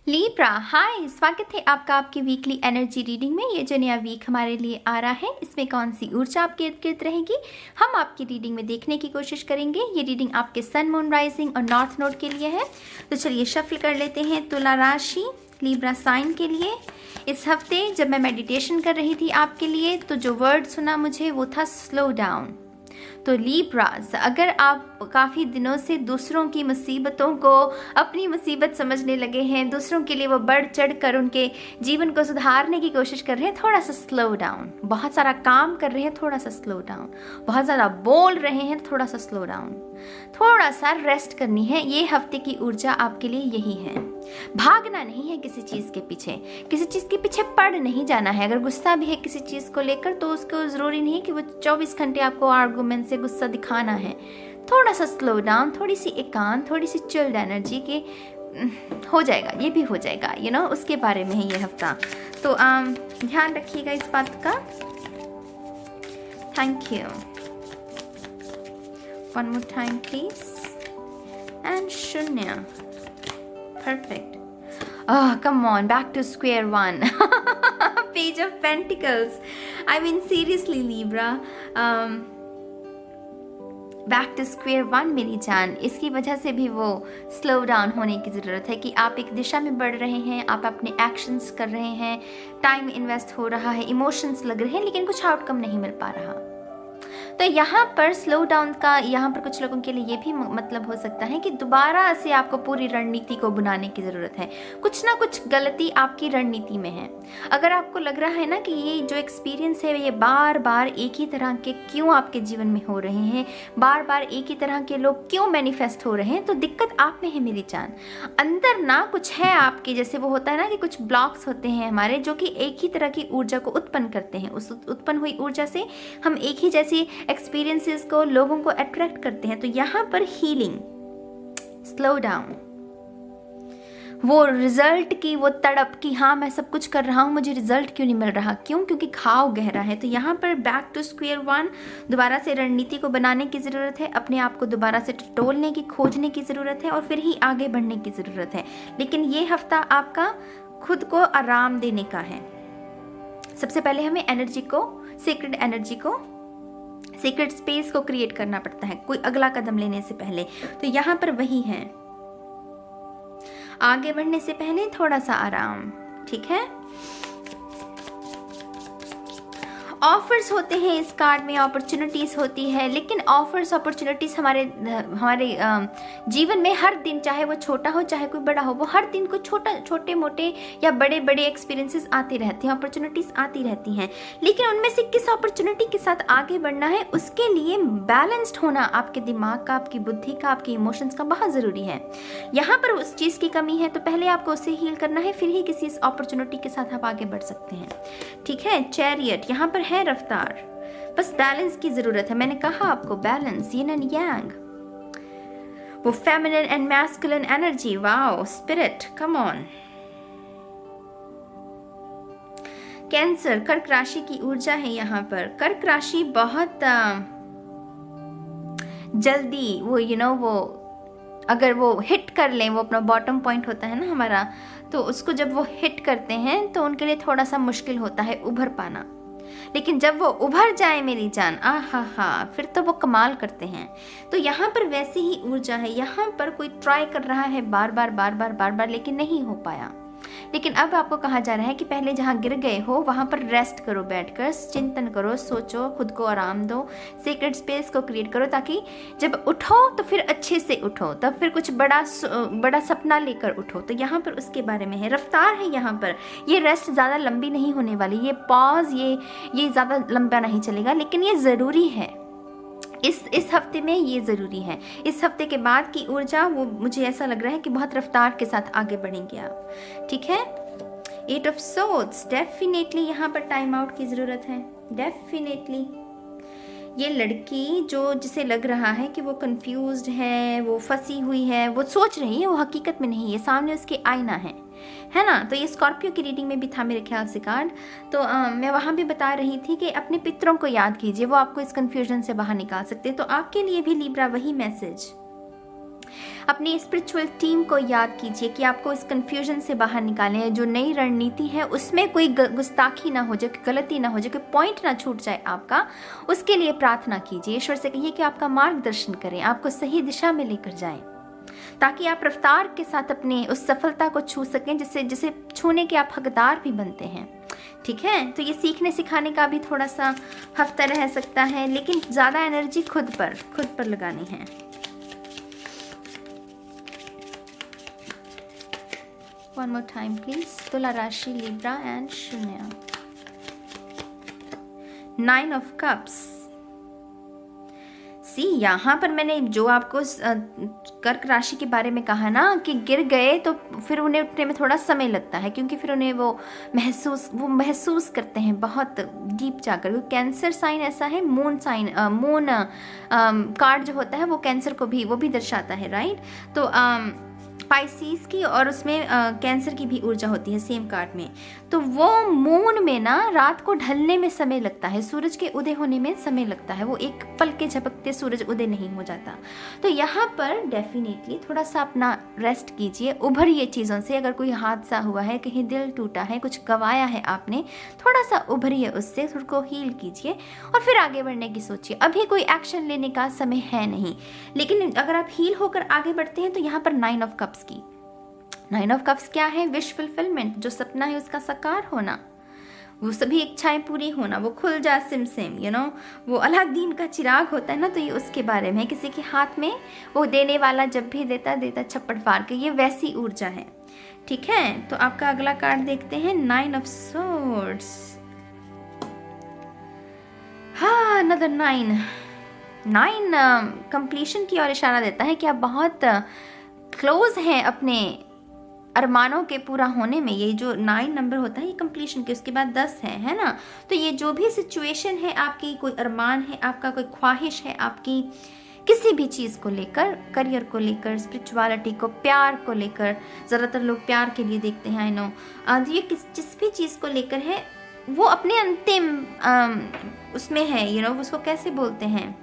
Libra, हाय, स्वागत है आपका आपकी वीकली एनर्जी रीडिंग में। ये जो नया वीक हमारे लिए आ रहा है, इसमें कौन सी ऊर्जा आपके इर्द गिर्द रहेगी, हम आपकी रीडिंग में देखने की कोशिश करेंगे। ये रीडिंग आपके सन, मून, राइजिंग और नॉर्थ नोड के लिए है। तो चलिए शफल कर लेते हैं तुला राशि लीब्रा साइन के लिए। इस हफ्ते जब मैं मेडिटेशन कर रही थी आपके लिए, तो जो वर्ड सुना मुझे वो था स्लो डाउन। तो लीब्रास, अगर आप काफ़ी दिनों से दूसरों की मुसीबतों को अपनी मुसीबत समझने लगे हैं, दूसरों के लिए वो बढ़ चढ़ कर उनके जीवन को सुधारने की कोशिश कर रहे हैं, थोड़ा सा स्लो डाउन। बहुत सारा काम कर रहे हैं, थोड़ा सा स्लो डाउन। बहुत ज़्यादा बोल रहे हैं, थोड़ा सा स्लो डाउन। थोड़ा सा रेस्ट करनी है। ये हफ्ते की ऊर्जा आपके लिए यही है। भागना नहीं है किसी चीज़ के पीछे, किसी चीज़ के पीछे पड़ नहीं जाना है। अगर गुस्सा भी है किसी चीज़ को लेकर, तो उसको ज़रूरी नहीं है कि वो 24 घंटे आपको आर्गूमेंट से गुस्सा दिखाना है। थोड़ा सा स्लो डाउन, थोड़ी सी एकांत, थोड़ी सी चिल्ड एनर्जी के हो जाएगा, ये भी हो जाएगा। उसके बारे में है ये हफ्ता। तो ध्यान रखिएगा इस बात का। Thank you. One more time, please. And Shunya. Perfect. Oh, come on, back to square one. Page of Pentacles. I mean, seriously, Libra. Back to square one मेरी जान। इसकी वजह से भी वो स्लो डाउन होने की ज़रूरत है कि आप एक दिशा में बढ़ रहे हैं, आप अपने एक्शंस कर रहे हैं, टाइम इन्वेस्ट हो रहा है, इमोशंस लग रहे हैं, लेकिन कुछ आउटकम नहीं मिल पा रहा। तो यहाँ पर स्लो डाउन का यहाँ पर कुछ लोगों के लिए ये भी मतलब हो सकता है कि दोबारा से आपको पूरी रणनीति को बनाने की ज़रूरत है। कुछ ना कुछ गलती आपकी रणनीति में है। अगर आपको लग रहा है ना कि ये जो एक्सपीरियंस है ये बार बार एक ही तरह के क्यों आपके जीवन में हो रहे हैं, बार बार एक ही तरह के लोग क्यों मैनिफेस्ट हो रहे हैं, तो दिक्कत आप में है मेरी जान। अंदर ना कुछ है आपके, जैसे वो होता है ना कि कुछ ब्लॉक्स होते हैं हमारे, जो कि एक ही तरह की ऊर्जा को उत्पन्न करते हैं। उस उत्पन्न हुई ऊर्जा से हम एक ही जैसी एक्सपीरियंसेस को, लोगों को अट्रैक्ट करते हैं। तो यहाँ पर हीलिंग, स्लो डाउन, वो रिजल्ट की वो तड़प कि हाँ मैं सब कुछ कर रहा हूँ, मुझे रिजल्ट क्यों नहीं मिल रहा, क्यों? क्योंकि घाव गहरा है। तो यहाँ पर बैक टू स्क्वायर वन, दोबारा से रणनीति को बनाने की ज़रूरत है, अपने आप को दोबारा से टटोलने की, खोजने की ज़रूरत है, और फिर ही आगे बढ़ने की ज़रूरत है। लेकिन ये हफ्ता आपका खुद को आराम देने का है। सबसे पहले हमें एनर्जी को, सीक्रेट एनर्जी को, सीक्रेट स्पेस को क्रिएट करना पड़ता है कोई अगला कदम लेने से पहले। तो यहाँ पर वही है, आगे बढ़ने से पहले थोड़ा सा आराम, ठीक है। ऑफर्स होते हैं इस कार्ड में, अपॉर्चुनिटीज़ होती है, लेकिन ऑफर्स अपॉर्चुनिटीज़ हमारे जीवन में हर दिन, चाहे वो छोटा हो चाहे कोई बड़ा हो, वो हर दिन को छोटे मोटे या बड़े बड़े एक्सपीरियंसेस आते रहते हैं, अपॉर्चुनिटीज़ आती रहती हैं। लेकिन उनमें से किस अपॉर्चुनिटी के साथ आगे बढ़ना है, उसके लिए बैलेंस्ड होना आपके दिमाग का, आपकी बुद्धि का, आपके इमोशंस का बहुत ज़रूरी है। यहाँ पर उस चीज़ की कमी है, तो पहले आपको उसे हील करना है, फिर ही किसी इस अपॉर्चुनिटी के साथ आप आगे बढ़ सकते हैं, ठीक है। चैरियट, यहाँ पर है रफ्तार, बस बैलेंस की जरूरत है। मैंने कहा आपको बैलेंस, यिन एंड यांग, वो feminine and masculine energy, wow, spirit, come on. Cancer, कर्क राशि की ऊर्जा है यहाँ पर। कर्क राशि बहुत जल्दी वो अगर वो हिट कर लें, वो अपना बॉटम पॉइंट होता है ना हमारा, तो उसको जब वो हिट करते हैं तो उनके लिए थोड़ा सा मुश्किल होता है उभर पाना। लेकिन जब वो उभर जाए मेरी जान, हा, फिर तो वो कमाल करते हैं। तो यहाँ पर वैसी ही ऊर्जा है। यहाँ पर कोई ट्राई कर रहा है बार बार, लेकिन नहीं हो पाया। लेकिन अब आपको कहा जा रहा है कि पहले जहाँ गिर गए हो वहाँ पर रेस्ट करो, बैठकर चिंतन करो, सोचो, खुद को आराम दो, सीक्रेट स्पेस को क्रिएट करो, ताकि जब उठो तो फिर अच्छे से उठो, तब फिर कुछ बड़ा सपना लेकर उठो। तो यहाँ पर उसके बारे में है। रफ्तार है यहाँ पर। ये रेस्ट ज़्यादा लंबी नहीं होने वाली, ये पॉज, ये ज़्यादा लंबा नहीं चलेगा, लेकिन ये ज़रूरी है। इस हफ्ते में ये ज़रूरी है। इस हफ्ते के बाद की ऊर्जा, वो मुझे ऐसा लग रहा है कि बहुत रफ्तार के साथ आगे बढ़ेंगे आप, ठीक है। 8 ऑफ सोर्ड्स, डेफिनेटली यहाँ पर टाइम आउट की ज़रूरत है, डेफिनेटली। ये लड़की जिसे लग रहा है कि वो कंफ्यूज्ड है, वो फंसी हुई है, वो सोच रही है, वो हकीकत में नहीं है, सामने उसके आईना है ना। तो ये स्कॉर्पियो की रीडिंग में भी था मेरे ख्याल से कार्ड। तो मैं वहाँ भी बता रही थी कि अपने पितरों को याद कीजिए, वो आपको इस कंफ्यूजन से बाहर निकाल सकते हैं। तो आपके लिए भी लीब्रा वही मैसेज, अपनी स्पिरिचुअल टीम को याद कीजिए कि आपको इस कन्फ्यूजन से बाहर निकालने है। जो नई रणनीति है उसमें कोई गुस्ताखी ना हो जाए, गलती ना हो जाए, कोई पॉइंट ना छूट जाए आपका, उसके लिए प्रार्थना कीजिए। ईश्वर से कहिए कि आपका मार्गदर्शन करें, आपको सही दिशा में लेकर जाएं, ताकि आप रफ्तार के साथ अपने उस सफलता को छू सकें जिसे छूने के आप हकदार भी बनते हैं। ठीक है, तो ये सीखने सिखाने का भी थोड़ा सा हफ्ता रह सकता है, लेकिन ज़्यादा एनर्जी खुद पर लगानी है। One more time please. तुला राशि, लिब्रा एंड शून्य। 9 ऑफ कप्स। यहाँ पर मैंने जो आपको कर्क राशि के बारे में कहा ना कि गिर गए तो फिर उन्हें उठने में थोड़ा समय लगता है, क्योंकि फिर उन्हें वो महसूस करते हैं बहुत डीप जाकर। कैंसर साइन ऐसा है, मून साइन, मून कार्ड जो होता है वो कैंसर को भी वो भी दर्शाता है, राइट। तो पाइसीज की और उसमें कैंसर की भी ऊर्जा होती है सेम कार्ड में। तो वो मून में ना रात को ढलने में समय लगता है, सूरज के उदय होने में समय लगता है, वो एक पल के झपकते सूरज उदय नहीं हो जाता। तो यहाँ पर डेफिनेटली थोड़ा सा अपना रेस्ट कीजिए, उभरिए चीज़ों से। अगर कोई हादसा हुआ है, कहीं दिल टूटा है, कुछ गवाया है आपने, थोड़ा सा उभरिए उससे, खुद को हील कीजिए और फिर आगे बढ़ने की सोचिए। अभी कोई एक्शन लेने का समय है नहीं, लेकिन अगर आप हील होकर आगे बढ़ते हैं तो यहाँ पर 9 ऑफ कप्स की 9 ऑफ कप्स क्या है? Wish fulfilment. जो सपना है उसका साकार होना, वो सभी इच्छाएं पूरी होना, वो खुल जा सिम सिम, वो अलादीन का चिराग होता है ना, तो ये उसके बारे में। किसी के हाथ में वो देने वाला जब भी देता छप्पड़ फाड़ के, ये वैसी ऊर्जा है। ठीक है, तो आपका अगला कार्ड देखते हैं, 9 ऑफ सोर्ड्स। हाँ, अनदर 9 कंप्लीशन की ओर इशारा देता है कि आप बहुत क्लोज हैं अपने अरमानों के पूरा होने में। ये जो 9 नंबर होता है ये कंप्लीशन के, उसके बाद 10 है ना। तो ये जो भी सिचुएशन है आपकी, कोई अरमान है आपका, कोई ख्वाहिश है आपकी किसी भी चीज़ को लेकर, करियर को लेकर, स्पिरिचुअलिटी को, प्यार को लेकर, ज़्यादातर लोग प्यार के लिए देखते हैं, आई नो। ये जिस भी चीज़ को लेकर है वो अपने अंतिम उसमें है, उसको कैसे बोलते हैं,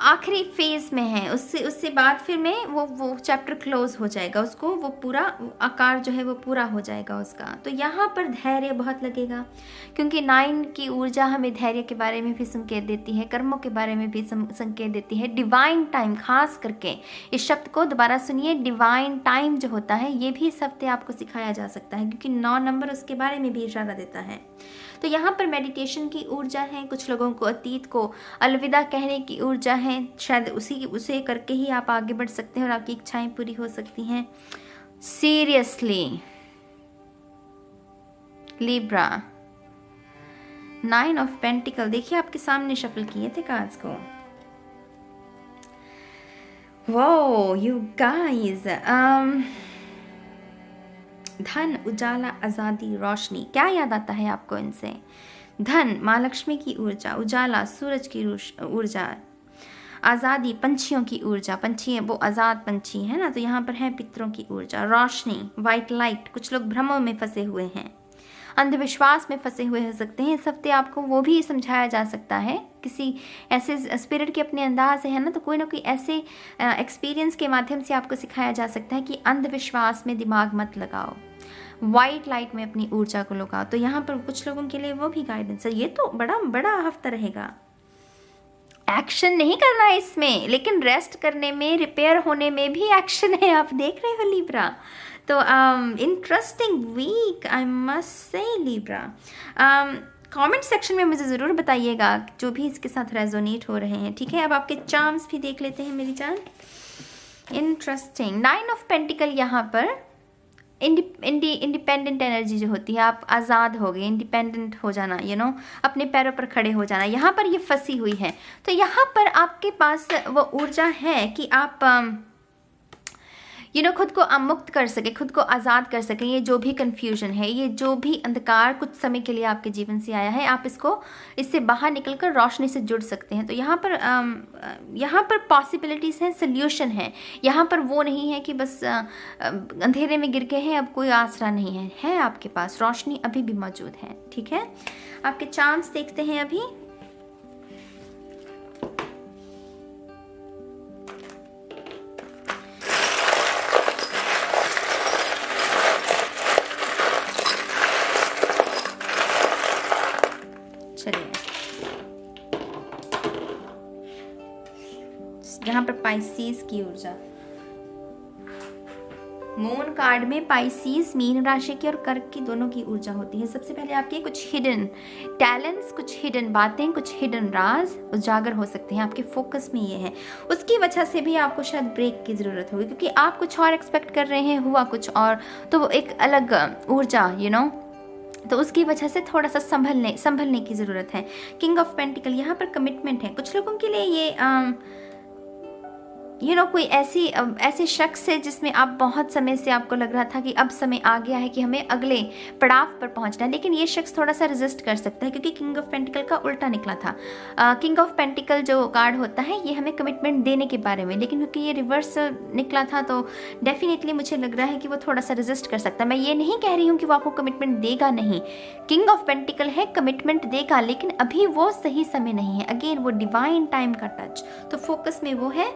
आखिरी फेज में है। उससे बाद फिर में वो चैप्टर क्लोज हो जाएगा, उसको वो पूरा आकार जो है वो पूरा हो जाएगा उसका। तो यहाँ पर धैर्य बहुत लगेगा, क्योंकि 9 की ऊर्जा हमें धैर्य के बारे में भी संकेत देती है, कर्मों के बारे में भी संकेत देती है। डिवाइन टाइम, खास करके इस शब्द को दोबारा सुनिए, डिवाइन टाइम जो होता है ये भी इस हफ्ते आपको सिखाया जा सकता है, क्योंकि 9 नंबर उसके बारे में भी इशारा देता है। तो यहाँ पर मेडिटेशन की ऊर्जा है, कुछ लोगों को अतीत को अलविदा कहने की ऊर्जा है, शायद उसे करके ही आप आगे बढ़ सकते हैं और आपकी इच्छाएं पूरी हो सकती हैं। सीरियसली लिब्रा, 9 ऑफ पेंटिकल देखिए आपके सामने शफल किए थे कार्ड्स को। वो यू गाइस, धन, उजाला, आज़ादी, रोशनी, क्या याद आता है आपको इनसे? धन, माँ लक्ष्मी की ऊर्जा, उजाला, सूरज की ऊर्जा, आज़ादी, पंछियों की ऊर्जा, पंछी वो आज़ाद पंछी है ना, तो यहाँ पर है पितरों की ऊर्जा, रोशनी, वाइट लाइट। कुछ लोग भ्रमों में फंसे हुए हैं, अंधविश्वास में फंसे हुए हो सकते हैं। इस हफ्ते आपको वो भी समझाया जा सकता है किसी ऐसे स्पिरिट के अपने अंदाज से, है ना, तो कोई ना कोई ऐसे एक्सपीरियंस के माध्यम से आपको सिखाया जा सकता है कि अंधविश्वास में दिमाग मत लगाओ, वाइट लाइट में अपनी ऊर्जा को लगाओ। तो यहाँ पर कुछ लोगों के लिए वो भी गाइडेंस है। ये तो बड़ा बड़ा हफ्ता रहेगा। एक्शन नहीं करना है इसमें, लेकिन रेस्ट करने में, रिपेयर होने में भी एक्शन है। आप देख रहे हो लिब्रा, तो interesting week I must say Libra. Comment section में मुझे ज़रूर बताइएगा जो भी इसके साथ रेजोनेट हो रहे हैं। ठीक है, अब आपके चार्म्स भी देख लेते हैं मेरी जान। इंटरेस्टिंग, 9 ऑफ पेंटिकल यहाँ पर इंडिपेंडेंट एनर्जी जो होती है, आप आज़ाद हो गए, इंडिपेंडेंट हो जाना, अपने पैरों पर खड़े हो जाना। यहाँ पर ये फंसी हुई है, तो यहाँ पर आपके पास वो ऊर्जा है कि आप खुद को मुक्त कर सके, खुद को आज़ाद कर सके। ये जो भी कन्फ्यूजन है, ये जो भी अंधकार कुछ समय के लिए आपके जीवन से आया है, आप इससे बाहर निकलकर रोशनी से जुड़ सकते हैं। तो यहाँ पर पॉसिबिलिटीज़ हैं, सल्यूशन है। यहाँ पर वो नहीं है कि बस अंधेरे में गिर गए हैं, अब कोई आसरा नहीं है आपके पास, रोशनी अभी भी मौजूद है। ठीक है, आपके चांस देखते हैं अभी। यहाँ पर पाइसेस की ऊर्जा, मून कार्ड में पाइसेस मीन राशि की और कर्क की दोनों की ऊर्जा होती है। सबसे पहले आपके कुछ हिडन टैलेंट्स, कुछ हिडन बातें, कुछ हिडन राज उजागर हो सकते हैं, आपके फोकस में ये है। उसकी वजह से भी आपको शायद ब्रेक की ज़रूरत होगी, क्योंकि आप कुछ और एक्सपेक्ट कर रहे हैं, हुआ कुछ और, तो वो एक अलग ऊर्जा तो उसकी वजह से थोड़ा सा संभलने की ज़रूरत है। किंग ऑफ पेंटिकल यहाँ पर कमिटमेंट है। कुछ लोगों के लिए ये कोई ऐसे शख्स है जिसमें आप बहुत समय से आपको लग रहा था कि अब समय आ गया है कि हमें अगले पड़ाव पर पहुंचना है, लेकिन ये शख्स थोड़ा सा रेजिस्ट कर सकता है, क्योंकि किंग ऑफ पेंटिकल का उल्टा निकला था। किंग ऑफ पेंटिकल जो कार्ड होता है ये हमें कमिटमेंट देने के बारे में, लेकिन क्योंकि ये रिवर्स निकला था तो डेफिनेटली मुझे लग रहा है कि वो थोड़ा सा रेजिस्ट कर सकता है। मैं ये नहीं कह रही हूँ कि वो आपको कमिटमेंट देगा नहीं, किंग ऑफ पेंटिकल है, कमिटमेंट देगा, लेकिन अभी वो सही समय नहीं है। अगेन वो डिवाइन टाइम का टच, तो फोकस में वो है।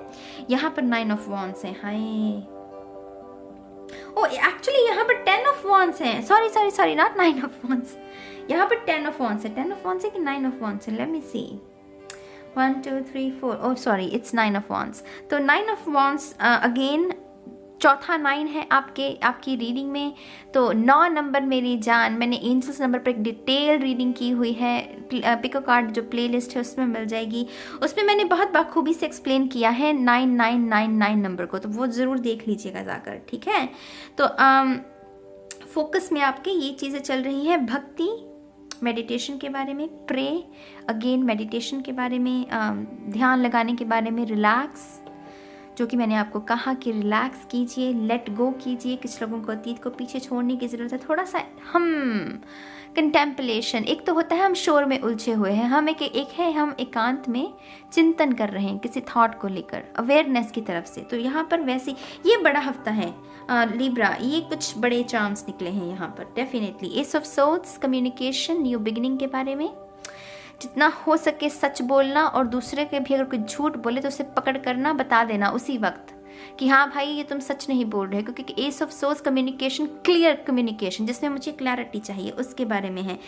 यहाँ पर 9 ऑफ वॉन्ड्स है, हाय एक्चुअली यहाँ पर 10 ऑफ वॉन्ड्स है, सॉरी नॉट 9 ऑफ वॉन्ड्स, यहाँ पर 10 ऑफ वॉन्ड्स है। 10 ऑफ वॉन्ड्स है कि 9 ऑफ वॉन्ड्स है, let me see, 1 2 3 4, sorry it's 9 of wands. तो 9 ऑफ वॉन्ड्स अगेन चौथा 9 है आपकी रीडिंग में। तो 9 नंबर मेरी जान, मैंने एंजल्स नंबर पर एक डिटेल रीडिंग की हुई है, पिको कार्ड जो प्लेलिस्ट है उसमें मिल जाएगी। उसमें मैंने बहुत बखूबी से एक्सप्लेन किया है 9999 नंबर को, तो वो ज़रूर देख लीजिएगा जाकर, ठीक है। तो फोकस में आपके ये चीज़ें चल रही हैं, भक्ति, मेडिटेशन के बारे में, प्रे अगेन मेडिटेशन के बारे में, ध्यान लगाने के बारे में, रिलैक्स, जो कि मैंने आपको कहा कि रिलैक्स कीजिए, लेट गो कीजिए। कुछ लोगों को अतीत को पीछे छोड़ने की ज़रूरत है, थोड़ा सा कंटेम्पलेशन। एक तो होता है हम शोर में उलझे हुए हैं, हम एक है हम एकांत में चिंतन कर रहे हैं किसी थॉट को लेकर, अवेयरनेस की तरफ से। तो यहाँ पर वैसे ये बड़ा हफ्ता है लिब्रा, ये कुछ बड़े चांस निकले हैं यहाँ पर definitely. S of swords, communication, new beginning के बारे में, जितना हो सके सच बोलना, और दूसरे के भी अगर कोई झूठ बोले तो उसे पकड़ करना, बता देना उसी वक्त कि हाँ भाई ये तुम सच नहीं बोल रहे, क्योंकि S of source communication, clear communication जिसमें मुझे क्लैरिटी चाहिए, उसके बारे में है।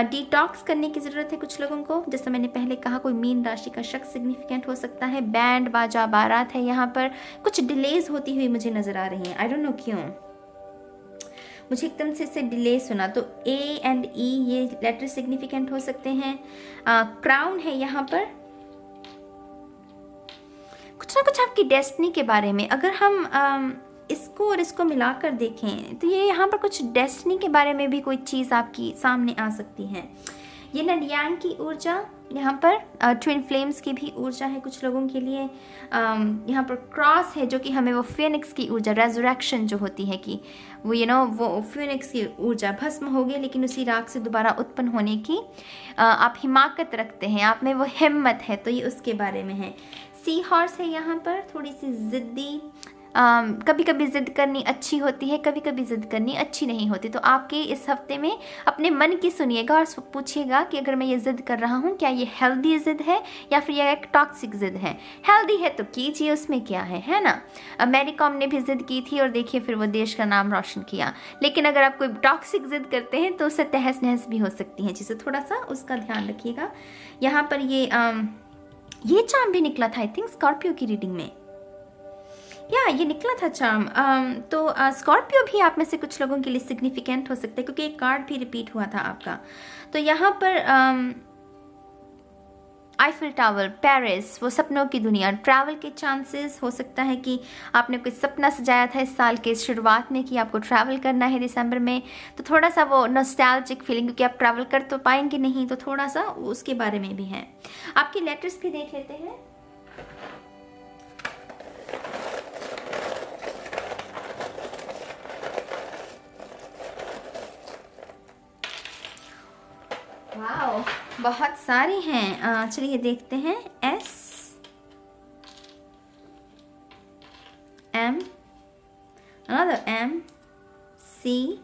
डिटॉक्स करने की ज़रूरत है कुछ लोगों को, जैसा मैंने पहले कहा कोई मीन राशि का शख्स सिग्निफिकेंट हो सकता है। बैंड बाजा बारात है, यहाँ पर कुछ डिलेज होती हुई मुझे नज़र आ रही हैं, आई डोंट नो क्यों मुझे एकदम से इसे डिले सुना। तो ए एंड ई ये लेटर सिग्निफिकेंट हो सकते हैं। क्राउन है यहाँ पर, कुछ ना कुछ आपकी डेस्टिनी के बारे में। अगर हम इसको और इसको मिलाकर देखें तो ये यहाँ पर कुछ डेस्टिनी के बारे में भी कोई चीज़ आपकी सामने आ सकती है। ये नडियांग की ऊर्जा, यहाँ पर ट्विन फ्लेम्स की भी ऊर्जा है कुछ लोगों के लिए। यहाँ पर क्रॉस है जो कि हमें वो फिनिक्स की ऊर्जा, रेजरेक्शन जो होती है कि वो वो फिनिक्स की ऊर्जा भस्म हो गई लेकिन उसी राख से दोबारा उत्पन्न होने की आप हिमाकत रखते हैं, आप में वो हिम्मत है, तो ये उसके बारे में है। सी हॉर्स है यहाँ पर, थोड़ी सी ज़िद्दी, कभी कभी ज़िद करनी अच्छी होती है, कभी कभी ज़िद करनी अच्छी नहीं होती। तो आपके इस हफ्ते में अपने मन की सुनिएगा और पूछिएगा कि अगर मैं ये ज़िद कर रहा हूँ क्या ये हेल्दी ज़िद है या फिर ये एक टॉक्सिक ज़िद है। हेल्दी है तो कीजिए, उसमें क्या है ना। मैरी कॉम ने भी ज़िद की थी और देखिए फिर वो देश का नाम रोशन किया। लेकिन अगर आप कोई टॉक्सिक ज़िद करते हैं तो उससे तहस नहस भी हो सकती है, जिससे थोड़ा सा उसका ध्यान रखिएगा। यहाँ पर ये चार्म भी निकला था आई थिंक स्कॉर्पियो की रीडिंग में, ये निकला था चार्म। तो स्कॉर्पियो भी आप में से कुछ लोगों के लिए सिग्निफिकेंट हो सकता है, क्योंकि एक कार्ड भी रिपीट हुआ था आपका। तो यहाँ पर आईफिल टावर, पेरिस, वो सपनों की दुनिया, ट्रैवल के चांसेस हो सकता है कि आपने कोई सपना सजाया था इस साल के शुरुआत में कि आपको ट्रैवल करना है दिसंबर में, तो थोड़ा सा वो नॉस्टैल्जिक फीलिंग, क्योंकि आप ट्रैवल कर तो पाएंगे नहीं, तो थोड़ा सा उसके बारे में भी है। आपके लेटर्स भी देख लेते हैं। वाओ, बहुत सारे हैं। चलिए देखते हैं। S M, another M, C,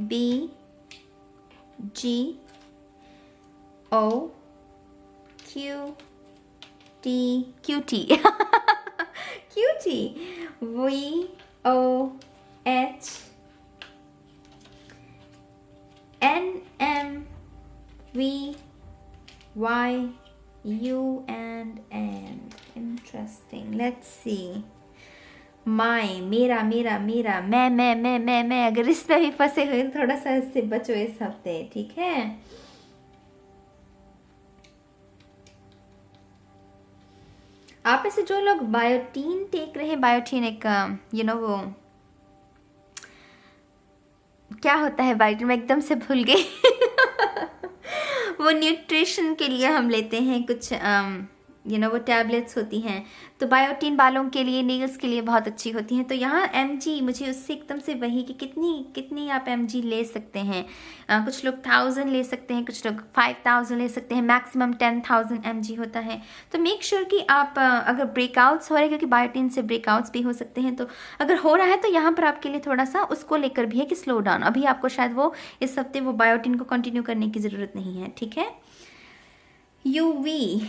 B, G, O, Q, T, QT, QT, V, O, H, N, M, V, Y, U and N. Interesting, let's see. My, मेरा मेरा मेरा, मैं, अगर इसमें भी फंसे हुए तो थोड़ा सा इससे बचो इस हफ्ते, ठीक है। आप में से जो लोग बायोटीन टेक रहे हैं, बायोटीन एक वो क्या होता है बायोटीन, मैं एकदम से भूल गई वो न्यूट्रिशन के लिए हम लेते हैं कुछ वो टैबलेट्स होती हैं, तो बायोटीन बालों के लिए, नेल्स के लिए बहुत अच्छी होती हैं। तो यहाँ mg, मुझे उससे एकदम से वही कि कितनी कितनी आप mg ले सकते हैं। कुछ लोग 1000 ले सकते हैं, कुछ लोग 5000 ले सकते हैं, मैक्सिमम 10,000 mg होता है। तो मेक श्योर कि आप अगर ब्रेकआउट्स हो रहे हैं, क्योंकि बायोटीन से ब्रेकआउट्स भी हो सकते हैं, तो अगर हो रहा है तो यहाँ पर आपके लिए थोड़ा सा उसको लेकर भी है कि स्लो डाउन, अभी आपको शायद वो इस हफ्ते वो बायोटीन को कंटिन्यू करने की ज़रूरत नहीं है, ठीक है। UV,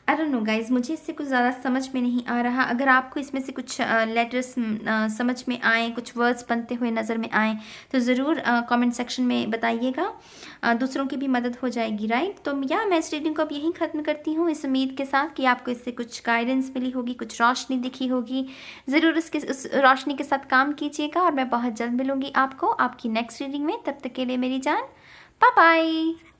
I don't know guys, मुझे इससे कुछ ज़्यादा समझ में नहीं आ रहा। अगर आपको इसमें से कुछ लेटर्स समझ में आए, कुछ वर्ड्स बनते हुए नज़र में आए, तो ज़रूर कमेंट सेक्शन में बताइएगा, दूसरों की भी मदद हो जाएगी, राइट। तो या मैं इस रीडिंग को अब यहीं ख़त्म करती हूँ, इस उम्मीद के साथ कि आपको इससे कुछ गाइडेंस मिली होगी, कुछ रोशनी दिखी होगी। ज़रूर उस रोशनी के साथ काम कीजिएगा, और मैं बहुत जल्द मिलूँगी आपको आपकी नेक्स्ट रीडिंग में। तब तक के लिए मेरी जान, बाय बाय।